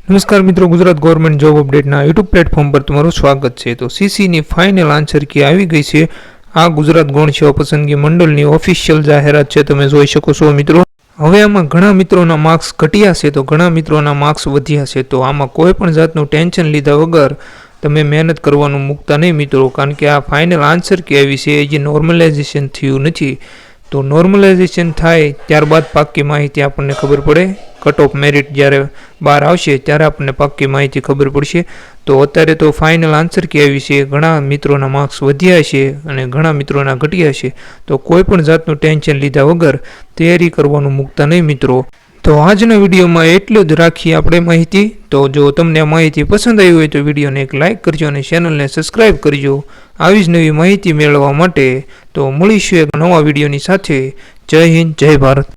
નમસ્કાર મિત્રો, Gujarat government job અપડેટના યુટ્યુબ પ્લેટફોર્મ પર તમારું સ્વાગત છે। તો સીસીની ફાઇનલ આન્સર કી આવી ગઈ છે। આ ગુજરાત ગૌણ સેવા પસંદગી મંડળની ઓફિશિયલ જાહેરાત છે, તમે જોઈ શકો છો મિત્રો। હવે આમાં ઘણા મિત્રોના માર્ક્સ ઘટ્યા છે તો ઘણા મિત્રોના માર્ક્સ વધ્યા છે। તો આમાં કોઈ પણ જાતનું ટેન્શન લીધા વગર તમે મહેનત કરવાનું મૂકતા નહીં મિત્રો, કારણ કે આ ફાઇનલ આન્સર કી આવી છે, એ જે નોર્મલાઇઝેશન થયું નથી। તો નોર્મલાઇઝેશન થાય ત્યારબાદ પાક્કી માહિતી આપણને ખબર પડે। કટ ઓફ મેરિટ જ્યારે બહાર આવશે ત્યારે આપણને પાક્કી માહિતી ખબર પડશે। તો અત્યારે તો ફાઇનલ આન્સર કી આવી છે, ઘણા મિત્રોના માર્ક્સ વધ્યા છે અને ઘણા મિત્રોના ઘટ્યા છે। તો કોઈ પણ જાતનું ટેન્શન લીધા વગર તૈયારી કરવાનું મૂકતા નહીં મિત્રો। તો આજના વિડીયોમાં એટલું જ રાખીએ આપણે માહિતી। તો જો તમને આ માહિતી પસંદ આવી હોય તો વિડીયોને એક લાઇક કરજો અને ચેનલને સબસ્ક્રાઈબ કરજો આવી જ નવી માહિતી મેળવવા માટે। તો મળીશું એક નવા વિડીયોની સાથે। જય હિન્દ, જય ભારત।